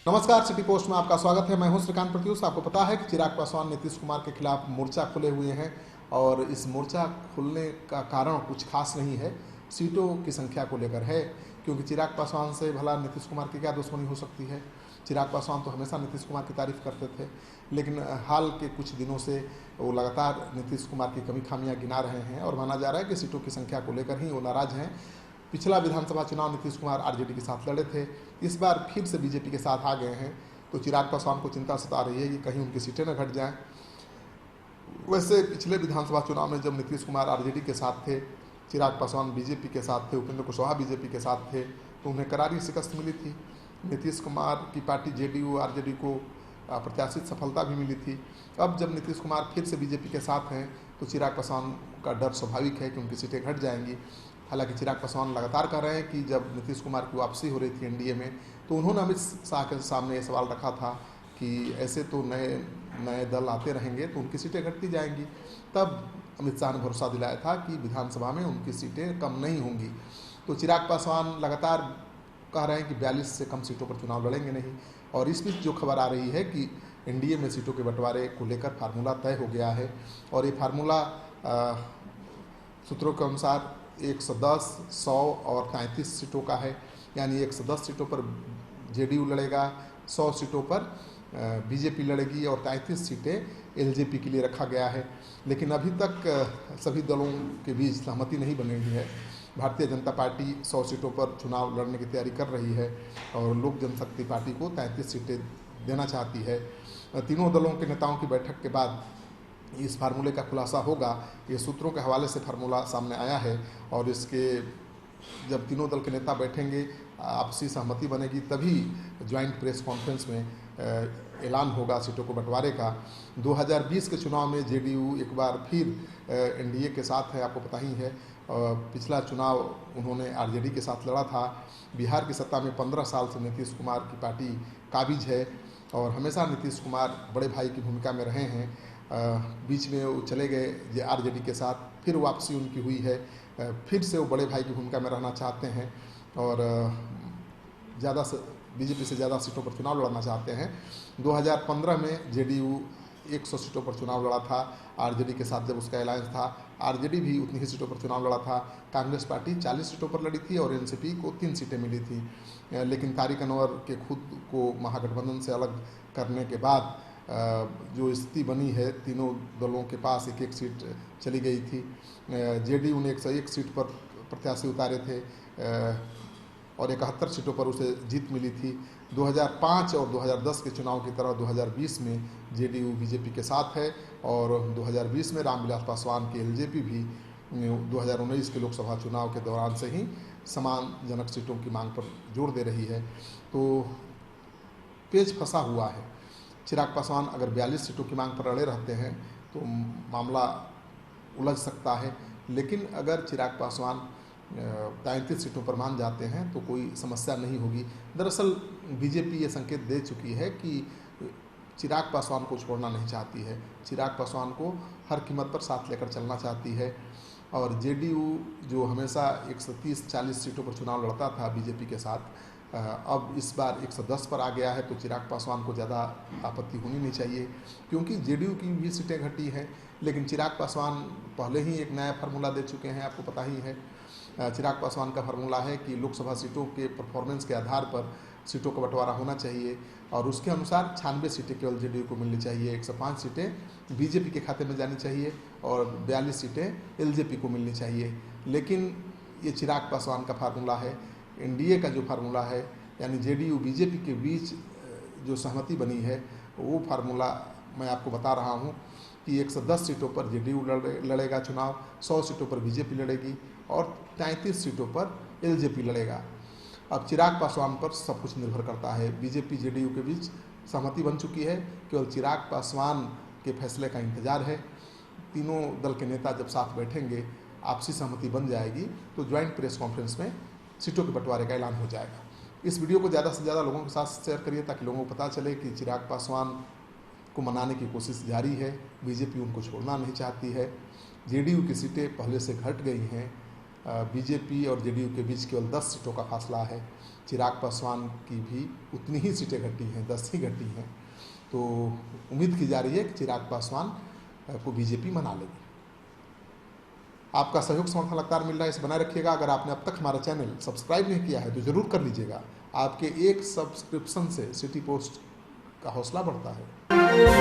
नमस्कार, city post में आपका स्वागत है। मैं हूं श्रीकांत प्रत्युष। आपको पता है कि चिराग पासवान नीतीश कुमार के खिलाफ मोर्चा खोले हुए हैं और इस मोर्चा खोलने का कारण कुछ खास नहीं है, सीटों की संख्या को लेकर है। क्योंकि चिराग पासवान से भला नीतीश कुमार की क्या दुश्मनी हो सकती है। चिराग पासवान तो हमेशा नीतीश कुमार की तारीफ करते थे, लेकिन हाल के कुछ दिनों से वो लगातार नीतीश कुमार की कमी खामियां गिना रहे हैं और माना जा रहा है कि सीटों की संख्या को लेकर ही वो नाराज हैं। पिछला विधानसभा चुनाव नीतीश कुमार आरजेडी के साथ लड़े थे, इस बार फिर से बीजेपी के साथ आ गए हैं, तो चिराग पासवान को चिंता सता रही है कि कहीं उनकी सीटें न घट जाएं। वैसे पिछले विधानसभा चुनाव में जब नीतीश कुमार आरजेडी के साथ थे, चिराग पासवान बीजेपी के साथ थे, उपेंद्र कुशवाहा बीजेपी के साथ थे, तो उन्हें करारी शिकस्त मिली थी। नीतीश कुमार की पार्टी जेडीयू आरजेडी को प्रत्याशित सफलता भी मिली थी। अब जब नीतीश कुमार फिर से बीजेपी के साथ हैं तो चिराग पासवान का डर स्वाभाविक है कि उनकी सीटें घट जाएंगी। हालांकि चिराग पासवान लगातार कह रहे हैं कि जब नीतीश कुमार की वापसी हो रही थी एनडीए में, तो उन्होंने अमित शाह के सामने ये सवाल रखा था कि ऐसे तो नए नए दल आते रहेंगे तो उनकी सीटें घटती जाएंगी। तब अमित शाह ने भरोसा दिलाया था कि विधानसभा में उनकी सीटें कम नहीं होंगी। तो चिराग पासवान लगातार कह रहे हैं कि 42 से कम सीटों पर चुनाव लड़ेंगे नहीं। और इस बीच जो खबर आ रही है कि एनडीए में सीटों के बंटवारे को लेकर फार्मूला तय हो गया है और ये फार्मूला सूत्रों के अनुसार 110, 100 और 33 सीटों का है। यानी 110 सीटों पर जेडीयू लड़ेगा, 100 सीटों पर बीजेपी लड़ेगी और 33 सीटें एलजेपी के लिए रखा गया है। लेकिन अभी तक सभी दलों के बीच सहमति नहीं बनी हुई है। भारतीय जनता पार्टी 100 सीटों पर चुनाव लड़ने की तैयारी कर रही है और लोक जनशक्ति पार्टी को 33 सीटें देना चाहती है। तीनों दलों के नेताओं की बैठक के बाद इस फार्मूले का खुलासा होगा। ये सूत्रों के हवाले से फार्मूला सामने आया है और इसके जब तीनों दल के नेता बैठेंगे, आपसी सहमति बनेगी, तभी ज्वाइंट प्रेस कॉन्फ्रेंस में ऐलान होगा सीटों को बंटवारे का। 2020 के चुनाव में जेडीयू एक बार फिर एनडीए के साथ है, आपको पता ही है। पिछला चुनाव उन्होंने आरजेडी के साथ लड़ा था। बिहार की सत्ता में 15 साल से नीतीश कुमार की पार्टी काबिज है और हमेशा नीतीश कुमार बड़े भाई की भूमिका में रहे हैं। बीच में वो चले गए आरजेडी के साथ, फिर वापसी उनकी हुई है, फिर से वो बड़े भाई की भूमिका में रहना चाहते हैं और ज़्यादा से बीजेपी से ज़्यादा सीटों पर चुनाव लड़ना चाहते हैं। 2015 में जेडीयू 100 सीटों पर चुनाव लड़ा था आरजेडी के साथ जब उसका अलायंस था। आरजेडी भी उतनी ही सीटों पर चुनाव लड़ा था। कांग्रेस पार्टी 40 सीटों पर लड़ी थी और एनसीपी को 3 सीटें मिली थी। लेकिन तारिक अनवर के खुद को महागठबंधन से अलग करने के बाद जो स्थिति बनी है, तीनों दलों के पास एक एक सीट चली गई थी। जेडीयू ने 101 सीट पर प्रत्याशी उतारे थे और 71 सीटों पर उसे जीत मिली थी। 2005 और 2010 के चुनाव की तरह 2020 में जेडीयू बीजेपी के साथ है और 2020 में रामविलास पासवान की एलजेपी भी 2019 के लोकसभा चुनाव के दौरान से ही सम्मानजनक सीटों की मांग पर जोर दे रही है। तो पेच फंसा हुआ है। चिराग पासवान अगर 42 सीटों की मांग पर अड़े रहते हैं तो मामला उलझ सकता है, लेकिन अगर चिराग पासवान 33 सीटों पर मान जाते हैं तो कोई समस्या नहीं होगी। दरअसल बीजेपी ये संकेत दे चुकी है कि चिराग पासवान को छोड़ना नहीं चाहती है, चिराग पासवान को हर कीमत पर साथ लेकर चलना चाहती है। और जेडीयू जो हमेशा 130-40 सीटों पर चुनाव लड़ता था बीजेपी के साथ, अब इस बार 110 पर आ गया है, तो चिराग पासवान को ज़्यादा आपत्ति होनी नहीं चाहिए क्योंकि जेडीयू की भी सीटें घटी हैं। लेकिन चिराग पासवान पहले ही एक नया फार्मूला दे चुके हैं, आपको पता ही है। चिराग पासवान का फार्मूला है कि लोकसभा सीटों के परफॉर्मेंस के आधार पर सीटों का बंटवारा होना चाहिए और उसके अनुसार 96 सीटें केवल जेडीयू को मिलनी चाहिए, 105 सीटें बीजेपी के खाते में जानी चाहिए और 42 सीटें एलजेपी को मिलनी चाहिए। लेकिन ये चिराग पासवान का फार्मूला है। एनडीए का जो फार्मूला है, यानी जेडीयू बीजेपी के बीच जो सहमति बनी है, वो फार्मूला मैं आपको बता रहा हूँ कि 110 सीटों पर जेडीयू लड़ेगा चुनाव, 100 सीटों पर बीजेपी लड़ेगी और 33 सीटों पर एलजेपी लड़ेगा। अब चिराग पासवान पर सब कुछ निर्भर करता है। बीजेपी जेडीयू के बीच सहमति बन चुकी है, केवल चिराग पासवान के फैसले का इंतजार है। तीनों दल के नेता जब साथ बैठेंगे, आपसी सहमति बन जाएगी तो ज्वाइंट प्रेस कॉन्फ्रेंस में सीटों के बंटवारे का ऐलान हो जाएगा। इस वीडियो को ज़्यादा से ज़्यादा लोगों के साथ शेयर करिए ताकि लोगों को पता चले कि चिराग पासवान को मनाने की कोशिश जारी है, बीजेपी उनको छोड़ना नहीं चाहती है। जेडीयू की सीटें पहले से घट गई हैं, बीजेपी और जेडीयू के बीच केवल 10 सीटों का फासला है। चिराग पासवान की भी उतनी ही सीटें घटी हैं, 10 ही घटी हैं। तो उम्मीद की जा रही है कि चिराग पासवान को बीजेपी मना लेगी। आपका सहयोग समर्थन लगातार मिल रहा है, इसे बनाए रखिएगा। अगर आपने अब तक हमारा चैनल सब्सक्राइब नहीं किया है तो ज़रूर कर लीजिएगा। आपके एक सब्सक्रिप्शन से सिटी पोस्ट का हौसला बढ़ता है।